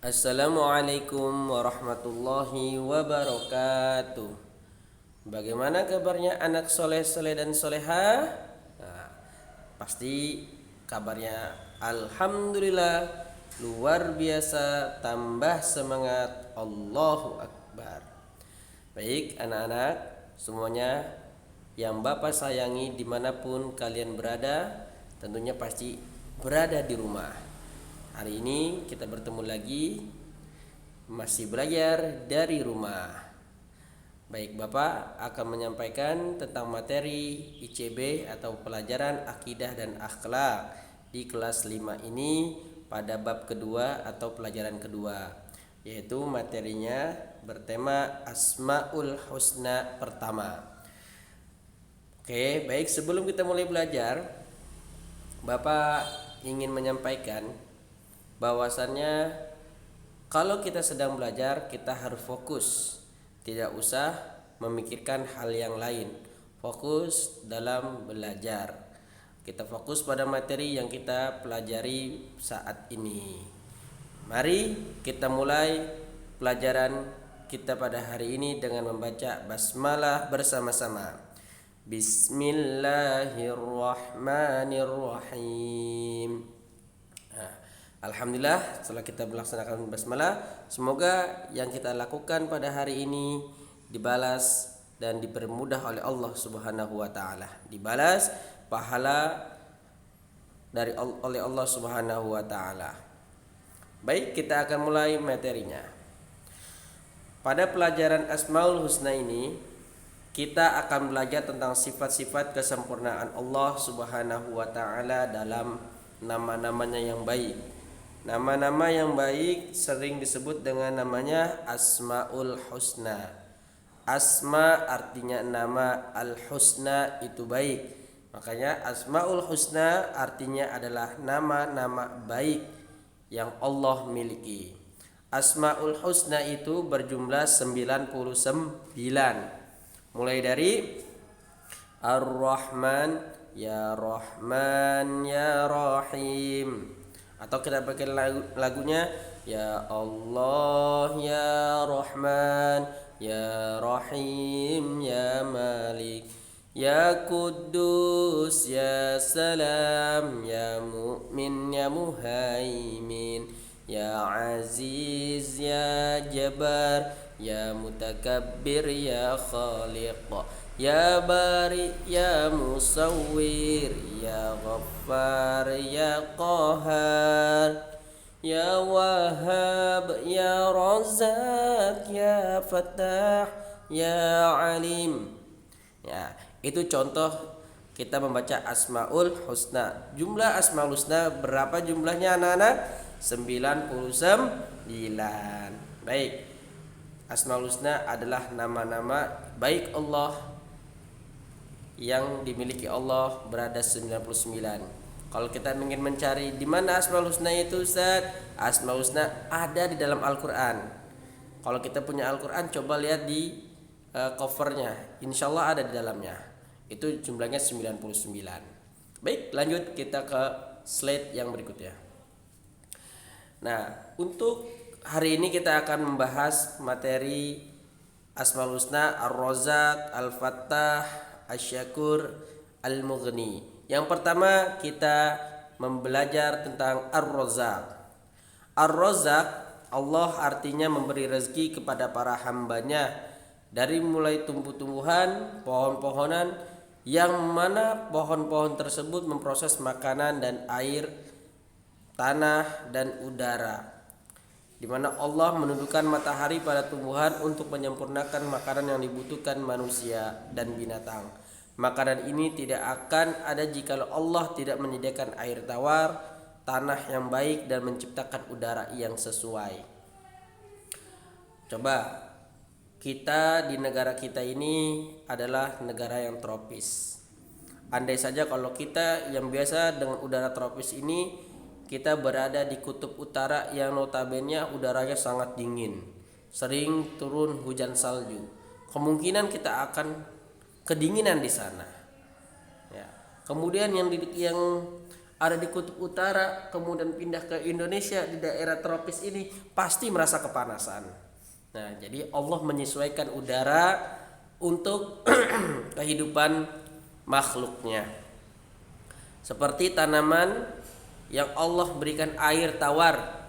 Assalamualaikum warahmatullahi wabarakatuh. Bagaimana kabarnya anak soleh-soleh dan soleha? Nah, pasti kabarnya alhamdulillah luar biasa, tambah semangat, Allahu Akbar. Baik anak-anak semuanya yang Bapak sayangi dimanapun kalian berada, tentunya pasti berada di rumah. Hari ini kita bertemu lagi, masih belajar dari rumah. Baik, Bapak akan menyampaikan tentang materi ICB atau pelajaran akidah dan akhlak di kelas 5 ini pada bab kedua atau pelajaran kedua, yaitu materinya bertema Asmaul Husna pertama. Oke, baik, sebelum kita mulai belajar, Bapak ingin menyampaikan bahwasannya kalau kita sedang belajar kita harus fokus, tidak usah memikirkan hal yang lain, fokus dalam belajar. Kita fokus pada materi yang kita pelajari saat ini. Mari kita mulai pelajaran kita pada hari ini dengan membaca basmalah bersama-sama. Bismillahirrahmanirrahim. Alhamdulillah, setelah kita melaksanakan basmalah, semoga yang kita lakukan pada hari ini dibalas dan dipermudah oleh Allah Subhanahu wa taala. Dibalas pahala oleh Allah Subhanahu wa taala. Baik, kita akan mulai materinya. Pada pelajaran Asmaul Husna ini kita akan belajar tentang sifat-sifat kesempurnaan Allah Subhanahu wa taala dalam nama-namanya yang baik. Nama-nama yang baik sering disebut dengan namanya Asmaul Husna. Asma artinya nama, Al-Husna itu baik. Makanya Asmaul Husna artinya adalah nama-nama baik yang Allah miliki. Asmaul Husna itu berjumlah 99. Mulai dari Ar-Rahman, Ya Rahman, Ya Rahim. Atau kita pakai lagunya Ya Allah, Ya Rahman, Ya Rahim, Ya Malik, Ya Kudus, Ya Salam, Ya Mu'min, Ya Muhaimin, Ya Aziz, Ya Jabbar, Ya Mutakabbir, Ya Khaliq, Ya Bari, Ya Musawwir, Ya Ghaffar, Ya Qahar, Ya Wahhab, Ya Razzaq, Ya Fattah, Ya Alim. Ya, itu contoh kita membaca Asmaul Husna. Jumlah Asmaul Husna berapa jumlahnya anak-anak? 99. Baik. Asmaul Husna adalah nama-nama baik Allah yang dimiliki Allah berada 99. Kalau kita ingin mencari di mana Asmaul Husna itu, Ustaz, Asmaul Husna ada di dalam Al-Qur'an. Kalau kita punya Al-Qur'an, coba lihat di covernya, insyaallah ada di dalamnya. Itu jumlahnya 99. Baik, lanjut kita ke slide yang berikutnya. Nah, untuk hari ini kita akan membahas materi Asmaul Husna Ar-Razzaq, Al-Fattah, Asy-Syakur, Al-Mughni. Yang pertama kita belajar tentang Ar-Razzaq. Ar-Razzaq, Allah artinya memberi rezeki kepada para hambanya dari mulai tumbuh-tumbuhan, pohon-pohonan, yang mana pohon-pohon tersebut memproses makanan dan air, tanah dan udara, di mana Allah menundukkan matahari pada tumbuhan untuk menyempurnakan makanan yang dibutuhkan manusia dan binatang. Makanan ini tidak akan ada jika Allah tidak menyediakan air tawar, tanah yang baik dan menciptakan udara yang sesuai. Coba kita di negara kita ini adalah negara yang tropis. Andai saja kalau kita yang biasa dengan udara tropis ini, kita berada di kutub utara yang notabene udaranya sangat dingin, sering turun hujan salju. Kemungkinan kita akan kedinginan di sana. Ya. Kemudian yang ada di kutub utara kemudian pindah ke Indonesia di daerah tropis ini pasti merasa kepanasan. Nah, jadi Allah menyesuaikan udara untuk kehidupan makhluknya. Seperti tanaman yang Allah berikan air tawar.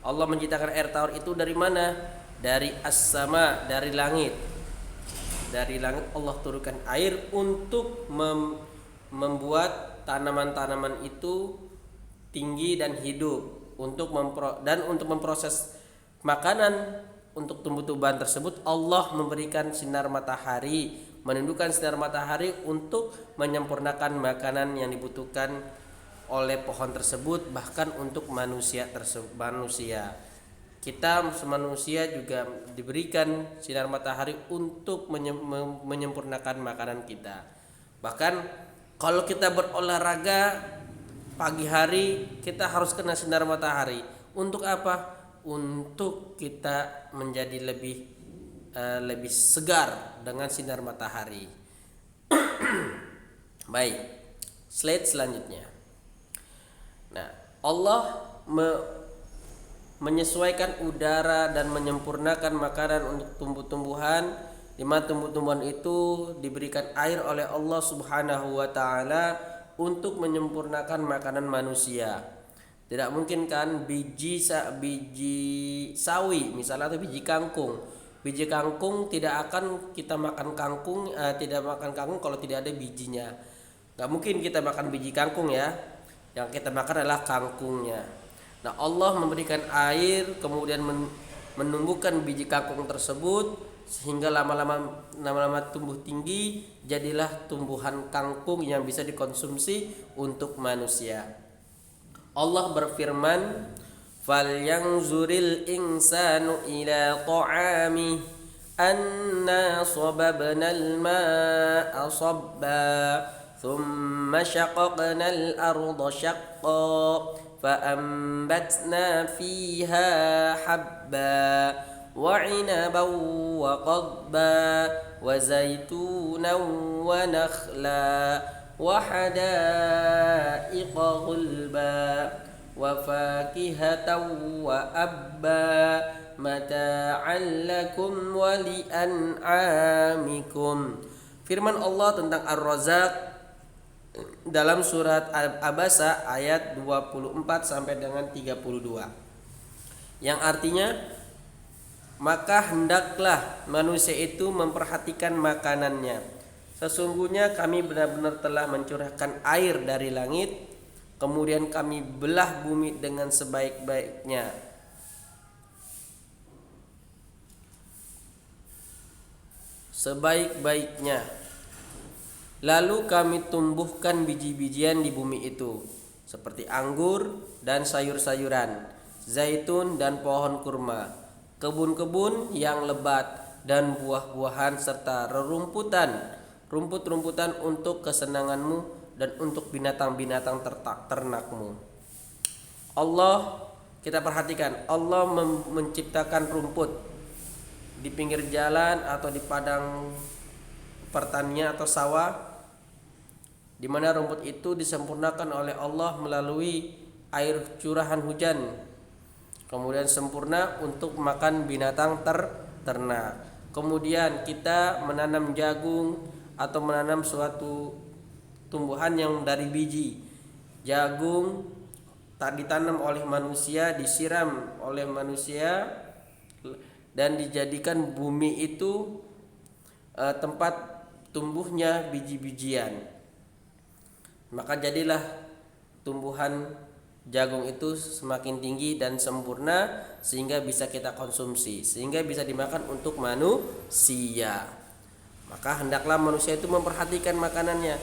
Allah menciptakan air tawar itu dari mana? Dari as-sama, dari langit. Dari langit Allah turunkan air untuk membuat tanaman-tanaman itu tinggi dan hidup, untuk memproses makanan untuk tumbuh-tumbuhan tersebut. Allah memberikan sinar matahari, menundukkan sinar matahari untuk menyempurnakan makanan yang dibutuhkan oleh pohon tersebut, bahkan untuk manusia kita manusia juga diberikan sinar matahari untuk menyempurnakan makanan kita. Bahkan kalau kita berolahraga pagi hari, kita harus kena sinar matahari. Untuk apa? Untuk kita menjadi lebih segar dengan sinar matahari. Baik, slide selanjutnya. Nah, Allah menyesuaikan udara dan menyempurnakan makanan untuk tumbuh-tumbuhan, di mana tumbuh-tumbuhan itu diberikan air oleh Allah Subhanahu wa taala untuk menyempurnakan makanan manusia. Tidak mungkin kan biji sawi misalnya atau biji kangkung. Biji kangkung tidak akan kita makan tidak makan kangkung kalau tidak ada bijinya. Gak mungkin kita makan biji kangkung ya. Yang kita makan adalah kangkungnya. Nah, Allah memberikan air kemudian menumbuhkan biji kangkung tersebut sehingga lama-lama tumbuh tinggi, jadilah tumbuhan kangkung yang bisa dikonsumsi untuk manusia. Allah berfirman, "Falyanzuril insanu ila ta'ami anna sababnal ma'a sabba thumma shaqaqnal arda shaqqa فأنبتنا فيها حبا وعنبا وقضبا وزيتونا ونخلا وحدائق غلبا وفاكهة وأبا متاعا لكم ولأنعامكم. Firman Allah tentang Ar-Razzaq dalam surat Abasa ayat 24 sampai dengan 32, yang artinya, maka hendaklah manusia itu memperhatikan makanannya. Sesungguhnya kami benar-benar telah mencurahkan air dari langit, kemudian kami belah bumi dengan sebaik-baiknya. Lalu kami tumbuhkan biji-bijian di bumi itu, seperti anggur dan sayur-sayuran, zaitun dan pohon kurma, kebun-kebun yang lebat dan buah-buahan serta rumput-rumputan untuk kesenanganmu dan untuk binatang-binatang ternakmu. Allah, kita perhatikan, Allah menciptakan rumput di pinggir jalan atau di padang pertanian atau sawah, di mana rumput itu disempurnakan oleh Allah melalui air curahan hujan, kemudian sempurna untuk makan binatang ternak. Kemudian kita menanam jagung atau menanam suatu tumbuhan yang dari biji. Jagung tak ditanam oleh manusia, disiram oleh manusia dan dijadikan bumi itu tempat tumbuhnya biji-bijian. Maka jadilah tumbuhan jagung itu semakin tinggi dan sempurna sehingga bisa kita konsumsi, sehingga bisa dimakan untuk manusia. Maka hendaklah manusia itu memperhatikan makanannya.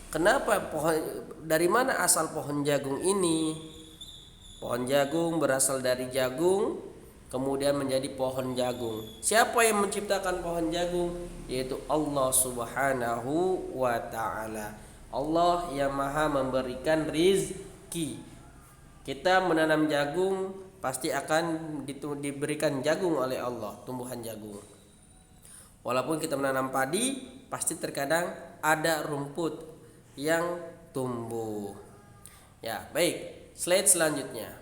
Kenapa dari mana asal pohon jagung ini? Pohon jagung berasal dari jagung, kemudian menjadi pohon jagung. Siapa yang menciptakan pohon jagung? Yaitu Allah Subhanahu wa ta'ala. Allah yang maha memberikan rizki. Kita menanam jagung pasti akan diberikan jagung oleh Allah, tumbuhan jagung. Walaupun kita menanam padi, pasti terkadang ada rumput yang tumbuh. Ya, baik. Slide selanjutnya.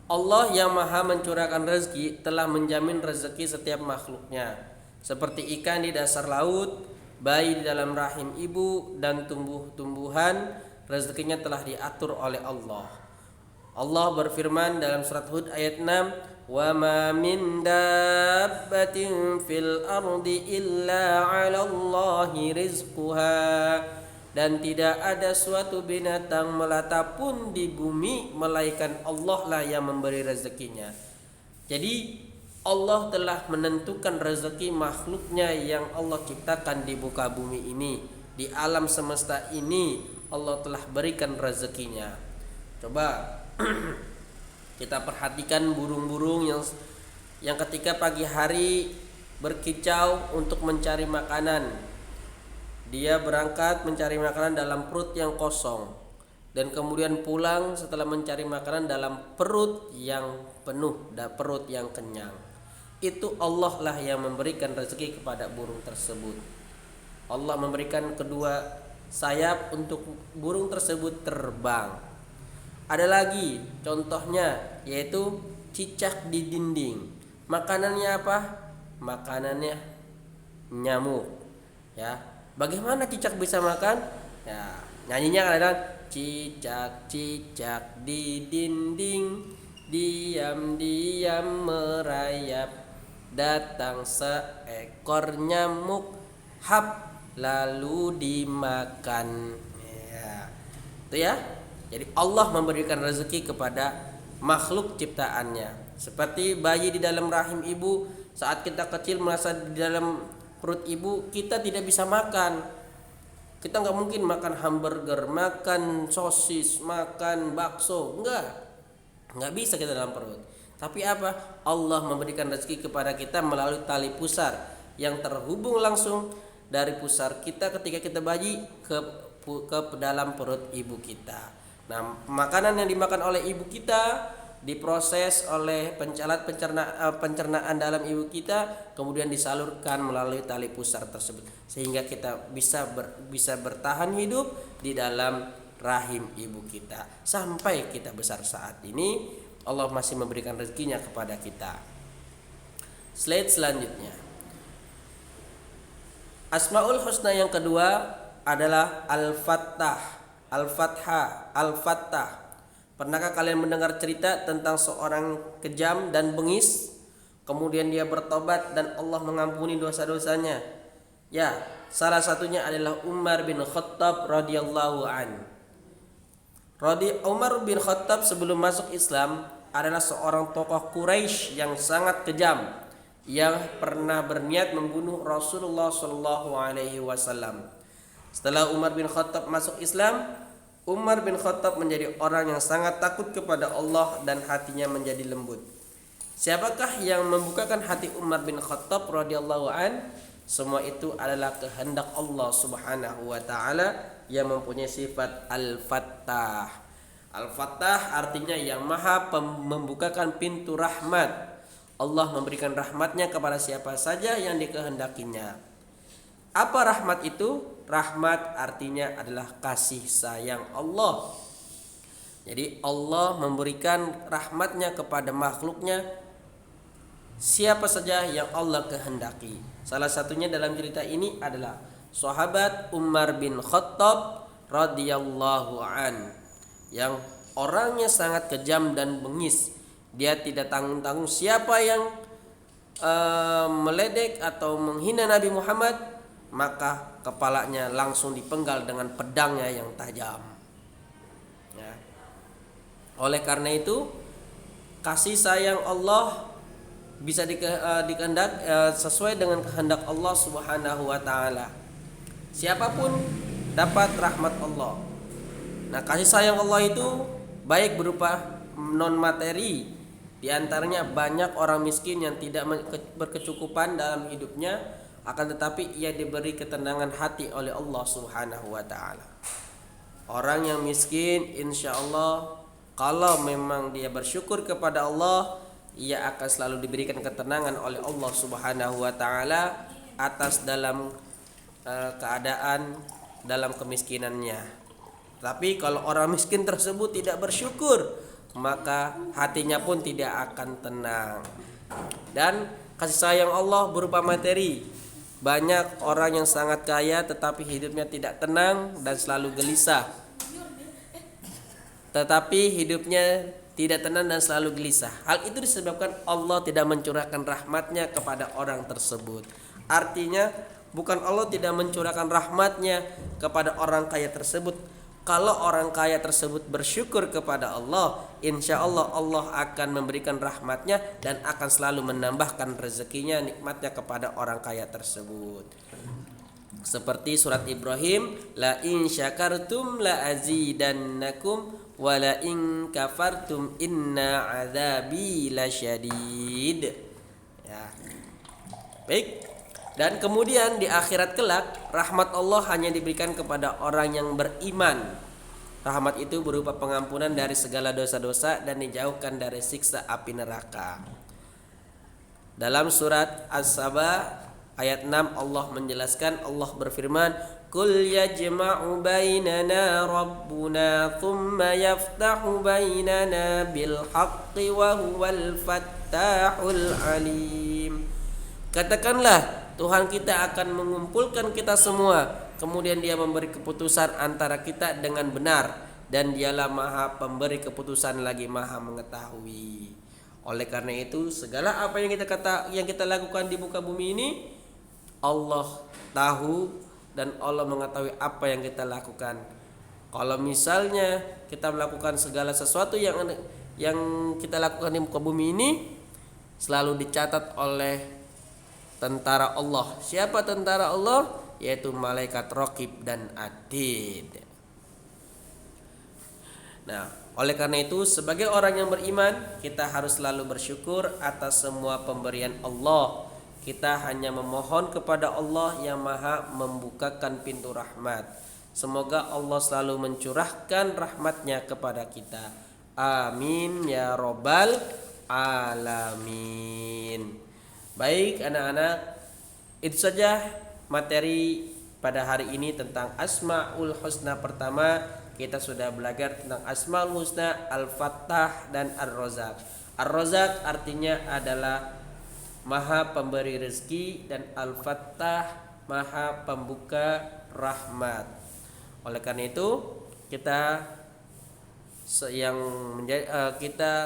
Allah yang maha mencurahkan rezeki telah menjamin rezeki setiap makhluknya, seperti ikan di dasar laut, bayi di dalam rahim ibu, dan tumbuh-tumbuhan, rezekinya telah diatur oleh Allah. Allah berfirman dalam surat Hud ayat 6, "Wa ma min dabbatin fil ardi illa 'ala Allahi rizquha." Dan tidak ada suatu binatang melata pun di bumi melainkan Allah lah yang memberi rezekinya. Jadi Allah telah menentukan rezeki makhluknya yang Allah ciptakan di muka bumi ini. Di alam semesta ini Allah telah berikan rezekinya. Coba kita perhatikan burung-burung yang ketika pagi hari berkicau untuk mencari makanan. Dia berangkat mencari makanan dalam perut yang kosong dan kemudian pulang setelah mencari makanan dalam perut yang penuh dan perut yang kenyang. Itu Allah lah yang memberikan rezeki kepada burung tersebut. Allah memberikan kedua sayap untuk burung tersebut terbang. Ada lagi contohnya, yaitu cicak di dinding. Makanannya apa? Makanannya nyamuk. Ya. Bagaimana cicak bisa makan? Ya, nyanyinya kadang cicak-cicak di dinding, diam-diam merayap, datang seekor nyamuk, hap, lalu dimakan. Ya. Itu ya. Jadi Allah memberikan rezeki kepada makhluk ciptaannya. Seperti bayi di dalam rahim ibu, saat kita kecil merasa di dalam perut ibu, kita tidak bisa makan. Kita nggak mungkin makan hamburger, makan sosis, makan bakso, nggak bisa kita dalam perut. Tapi apa? Allah memberikan rezeki kepada kita melalui tali pusar yang terhubung langsung dari pusar kita ketika kita bayi ke dalam perut ibu kita. Nah, makanan yang dimakan oleh ibu kita diproses oleh pencernaan dalam ibu kita, kemudian disalurkan melalui tali pusar tersebut sehingga kita bisa bertahan hidup di dalam rahim ibu kita sampai kita besar. Saat ini Allah masih memberikan rezekinya kepada kita. Slide selanjutnya. Asmaul Husna yang kedua adalah Al-Fattah, Al-Fathah, Al-Fattah. Pernahkah kalian mendengar cerita tentang seorang kejam dan bengis, kemudian dia bertobat dan Allah mengampuni dosa-dosanya? Ya, salah satunya adalah Umar bin Khattab radhiyallahu an. Umar bin Khattab sebelum masuk Islam adalah seorang tokoh Quraisy yang sangat kejam yang pernah berniat membunuh Rasulullah Shallallahu Alaihi Wasallam. Setelah Umar bin Khattab masuk Islam, Umar bin Khattab menjadi orang yang sangat takut kepada Allah dan hatinya menjadi lembut. Siapakah yang membukakan hati Umar bin Khattab radhiyallahu an? Semua itu adalah kehendak Allah Subhanahu wa taala yang mempunyai sifat Al-Fattah. Al-Fattah artinya yang maha membukakan pintu rahmat. Allah memberikan rahmatnya kepada siapa saja yang dikehendakinya. Apa rahmat itu? Rahmat artinya adalah kasih sayang Allah. Jadi Allah memberikan rahmatnya kepada makhluknya siapa saja yang Allah kehendaki. Salah satunya dalam cerita ini adalah sahabat Umar bin Khattab radhiyallahu an, yang orangnya sangat kejam dan bengis. Dia tidak tanggung-tanggung siapa yang meledek atau menghina Nabi Muhammad, maka kepalanya langsung dipenggal dengan pedangnya yang tajam. Ya. Oleh karena itu, kasih sayang Allah bisa dikehendak sesuai dengan kehendak Allah Subhanahu wa taala. Siapapun dapat rahmat Allah. Nah, kasih sayang Allah itu baik berupa non materi. Di antaranya banyak orang miskin yang tidak berkecukupan dalam hidupnya, akan tetapi ia diberi ketenangan hati oleh Allah Subhanahu wa taala. Orang yang miskin insya Allah kalau memang dia bersyukur kepada Allah, ia akan selalu diberikan ketenangan oleh Allah Subhanahu wa taala atas dalam keadaan dalam kemiskinannya. Tapi kalau orang miskin tersebut tidak bersyukur, maka hatinya pun tidak akan tenang. Dan kasih sayang Allah berupa materi. Banyak orang yang sangat kaya tetapi hidupnya tidak tenang dan selalu gelisah. Hal itu disebabkan Allah tidak mencurahkan rahmatnya kepada orang tersebut. Artinya bukan Allah tidak mencurahkan rahmatnya kepada orang kaya tersebut. Kalau orang kaya tersebut bersyukur kepada Allah, insya Allah Allah akan memberikan rahmatnya dan akan selalu menambahkan rezekinya, nikmatnya kepada orang kaya tersebut. Seperti surat Ibrahim, la in syakartum la azidannakum wa la in kafartum inna azabi lasyadid. Ya. Baik. Dan kemudian di akhirat kelak, rahmat Allah hanya diberikan kepada orang yang beriman. Rahmat itu berupa pengampunan dari segala dosa-dosa dan dijauhkan dari siksa api neraka. Dalam surat As-Saba ayat 6 Allah menjelaskan, Allah berfirman, "Qul yajma'u bainana rabbuna thumma yaftahu bainana bil haqqi wa huwal fattahul alim." Katakanlah, Tuhan kita akan mengumpulkan kita semua, kemudian Dia memberi keputusan antara kita dengan benar, dan Dialah Maha Pemberi keputusan lagi Maha mengetahui. Oleh karena itu, segala apa yang kita lakukan di muka bumi ini, Allah tahu dan Allah mengetahui apa yang kita lakukan. Kalau misalnya kita melakukan segala sesuatu yang kita lakukan di muka bumi ini, selalu dicatat oleh tentara Allah. Siapa tentara Allah? Yaitu malaikat Raqib dan Atid. Nah, oleh karena itu sebagai orang yang beriman, kita harus selalu bersyukur atas semua pemberian Allah. Kita hanya memohon kepada Allah yang Maha membukakan pintu rahmat. Semoga Allah selalu mencurahkan rahmatnya kepada kita. Amin ya robbal alamin. Baik anak-anak, itu saja materi pada hari ini tentang Asmaul Husna. Pertama, kita sudah belajar tentang Asmaul Husna, Al-Fattah dan Ar-Razzaq. Ar-Razzaq artinya adalah Maha Pemberi rezeki, dan Al-Fattah Maha Pembuka rahmat. Oleh karena itu, kita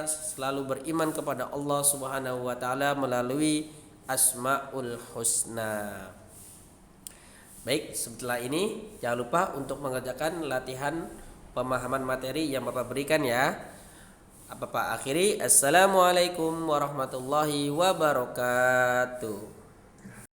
selalu beriman kepada Allah Subhanahu wa taala melalui Asmaul Husna. Baik, setelah ini jangan lupa untuk mengerjakan latihan pemahaman materi yang Bapak berikan ya. Bapak akhiri, assalamualaikum warahmatullahi wabarakatuh.